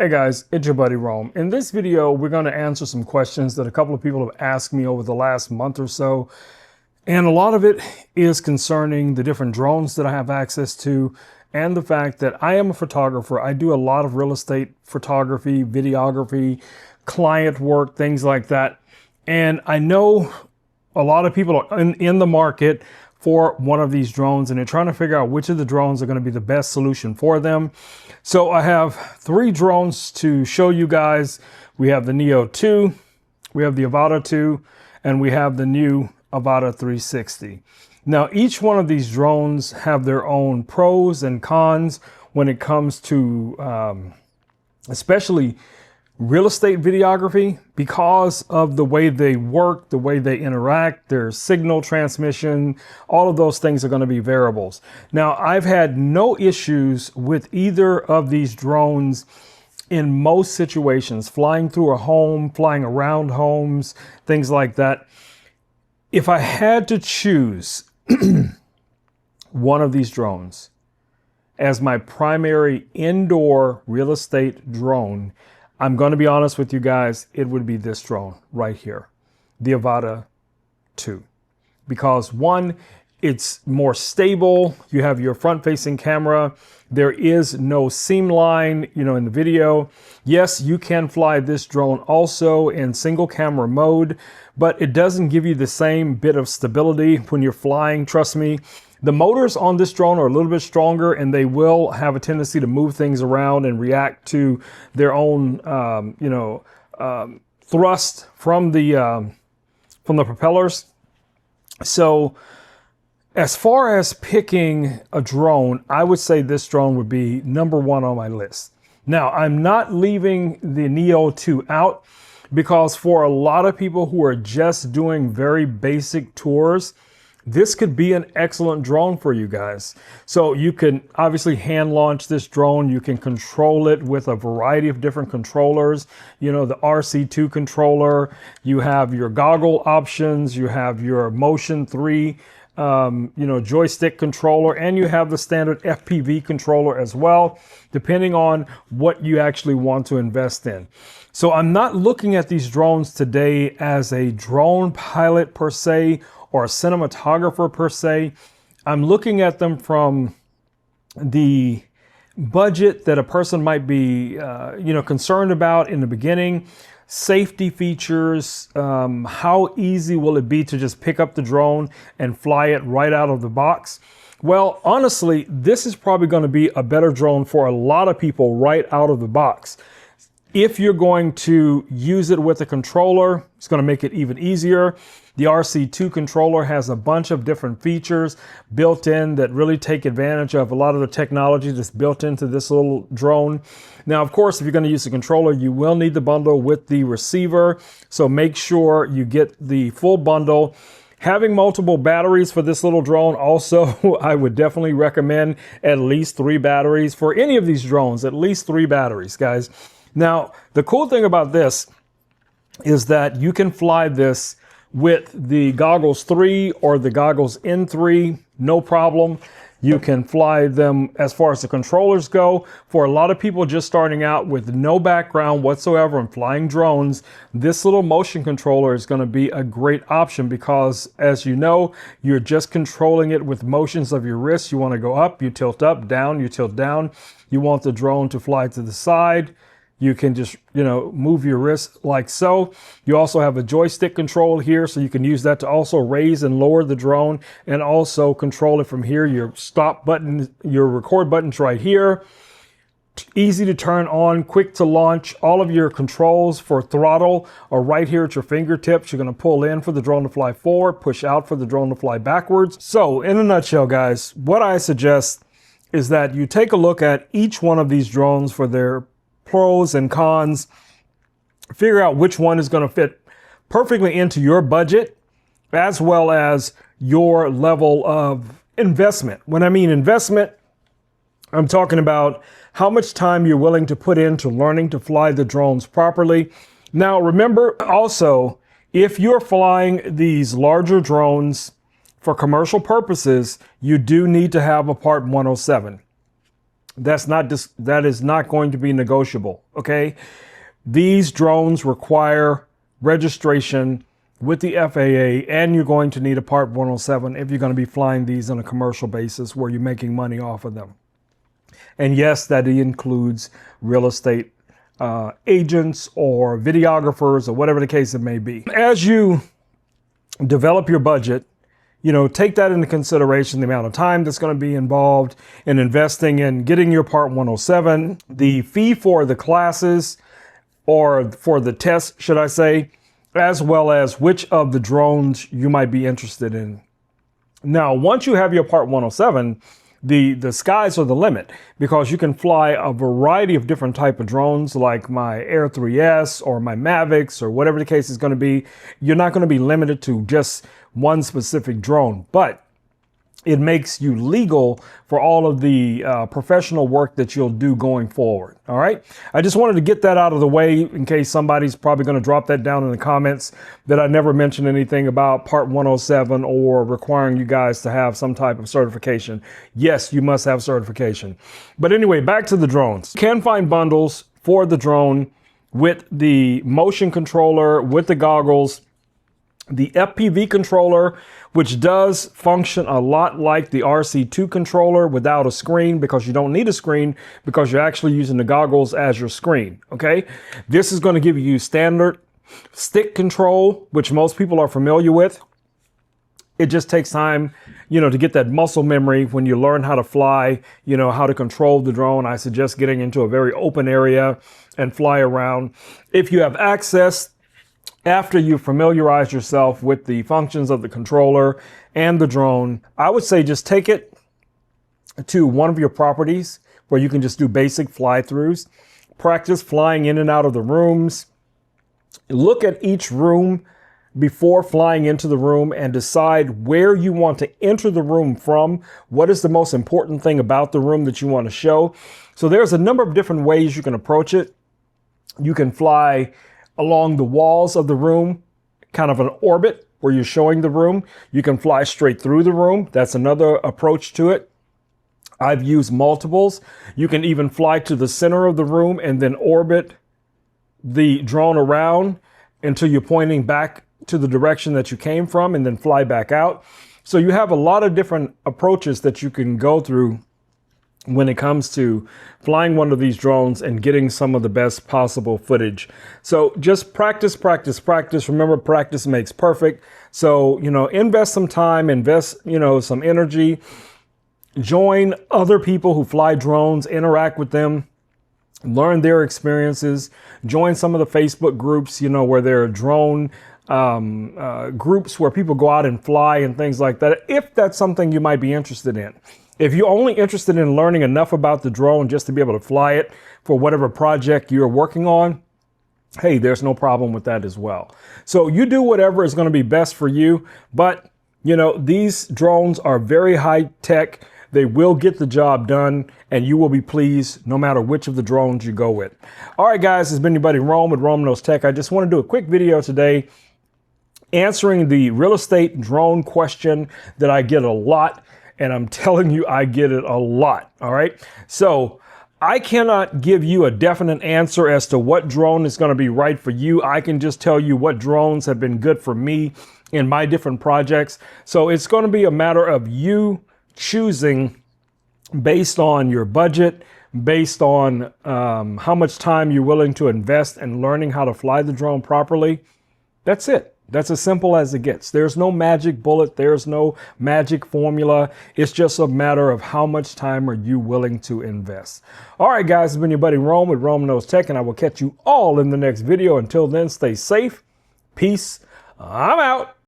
Hey guys, it's your buddy Rome. In this video, we're going to answer some questions that a couple of people have asked me over the last month or so. And a lot of it is concerning the different drones that I have access to and the fact that I am a photographer. I do a lot of real estate photography, videography, client work, things like that. And I know a lot of people are in the market for one of these drones, and they're trying to figure out which of the drones are going to be the best solution for them. So I have three drones to show you guys. We have the Neo 2, we have the Avata 2, and we have the new Avata 360. Now, each one of these drones have their own pros and cons when it comes to especially real estate videography, because of the way they work, the way they interact, their signal transmission, all of those things are going to be variables. Now, I've had no issues with either of these drones in most situations, flying through a home, flying around homes, things like that. If I had to choose one of these drones as my primary indoor real estate drone, I'm going to be honest with you guys, it would be this drone right here, the Avata 2. Because one, it's more stable. You have your front-facing camera. There is no seam line, in the video. Yes, you can fly this drone also in single camera mode, but it doesn't give you the same bit of stability when you're flying, trust me. The motors on this drone are a little bit stronger, and they will have a tendency to move things around and react to their own, thrust from the propellers. So as far as picking a drone, I would say this drone would be number one on my list. Now, I'm not leaving the Neo 2 out, because for a lot of people who are just doing very basic tours, this could be an excellent drone for you guys. So you can obviously hand launch this drone. You can control it with a variety of different controllers. The RC2 controller, you have your goggle options, you have your Motion 3, joystick controller, and you have the standard FPV controller as well, depending on what you actually want to invest in. So I'm not looking at these drones today as a drone pilot per se, or a cinematographer per se. I'm looking at them from the budget that a person might be, concerned about in the beginning. Safety features, how easy will it be to just pick up the drone and fly it right out of the box? Well, honestly, this is probably going to be a better drone for a lot of people right out of the box. If you're going to use it with a controller, it's going to make it even easier. The RC2 controller has a bunch of different features built in that really take advantage of a lot of the technology that's built into this little drone. Now, of course, if you're going to use the controller, you will need the bundle with the receiver. So make sure you get the full bundle. Having multiple batteries for this little drone also, I would definitely recommend at least 3 batteries for any of these drones, at least 3 batteries, guys. Now, the cool thing about this is that you can fly this with the Goggles 3 or the Goggles N3, no problem. You can fly them as far as the controllers go. For a lot of people just starting out with no background whatsoever in flying drones, this little motion controller is going to be a great option because, as you know, you're just controlling it with motions of your wrist. You want to go up, you tilt up, down, you tilt down. You want the drone to fly to the side. You can just, move your wrist like so. You also have a joystick control here, so you can use that to also raise and lower the drone and also control it from here. Your stop button, your record button's right here. Easy to turn on, quick to launch. All of your controls for throttle are right here at your fingertips. You're going to pull in for the drone to fly forward, push out for the drone to fly backwards. So in a nutshell, guys, what I suggest is that you take a look at each one of these drones for their pros and cons, figure out which one is going to fit perfectly into your budget, as well as your level of investment. When I mean investment, I'm talking about how much time you're willing to put into learning to fly the drones properly. Now, remember also, if you're flying these larger drones for commercial purposes, you do need to have a Part 107. that is not going to be negotiable. Okay. These drones require registration with the FAA, and you're going to need a Part 107 if you're going to be flying these on a commercial basis where you're making money off of them. And yes, that includes real estate agents or videographers or whatever the case it may be. As you develop your budget, take that into consideration, the amount of time that's going to be involved in investing in getting your Part 107, the fee for the classes, or for the test, should I say, as well as which of the drones you might be interested in. Now, once you have your Part 107, the skies are the limit, because you can fly a variety of different type of drones, like my Air 3S or my Mavics or whatever the case is going to be. You're not going to be limited to just one specific drone, but it makes you legal for all of the professional work that you'll do going forward. All right. I just wanted to get that out of the way in case somebody's probably going to drop that down in the comments that I never mentioned anything about Part 107 or requiring you guys to have some type of certification. Yes, you must have certification. But anyway, back to the drones. You can find bundles for the drone with the motion controller, with the goggles, the FPV controller, which does function a lot like the RC2 controller without a screen, because you don't need a screen because you're actually using the goggles as your screen. Okay. This is going to give you standard stick control, which most people are familiar with. It just takes time, to get that muscle memory when you learn how to fly, how to control the drone. I suggest getting into a very open area and fly around. If you have access, after you familiarize yourself with the functions of the controller and the drone, I would say just take it to one of your properties where you can just do basic fly-throughs, practice flying in and out of the rooms, look at each room before flying into the room and decide where you want to enter the room from. What is the most important thing about the room that you want to show? So there's a number of different ways you can approach it. You can fly along the walls of the room, kind of an orbit where you're showing the room. You can fly straight through the room. That's another approach to it. I've used multiples. You can even fly to the center of the room and then orbit the drone around until you're pointing back to the direction that you came from, and then fly back out. So you have a lot of different approaches that you can go through when it comes to flying one of these drones and getting some of the best possible footage. So just practice, practice, practice. Remember, practice makes perfect. So, invest some time, invest, some energy, join other people who fly drones, interact with them, learn their experiences, join some of the Facebook groups, where there are drone groups where people go out and fly and things like that, if that's something you might be interested in. If you're only interested in learning enough about the drone just to be able to fly it for whatever project you're working on, hey, there's no problem with that as well. So you do whatever is going to be best for you. But, these drones are very high tech. They will get the job done, and you will be pleased no matter which of the drones you go with. All right, guys, it's been your buddy Rome with Rome Knows Tech. I just want to do a quick video today answering the real estate drone question that I get a lot. And I'm telling you, I get it a lot. All right. So I cannot give you a definite answer as to what drone is going to be right for you. I can just tell you what drones have been good for me in my different projects. So it's going to be a matter of you choosing based on your budget, based on how much time you're willing to invest in learning how to fly the drone properly. That's it. That's as simple as it gets. There's no magic bullet. There's no magic formula. It's just a matter of how much time are you willing to invest. All right, guys, it's been your buddy Rome with Rome Knows Tech, and I will catch you all in the next video. Until then, stay safe. Peace. I'm out.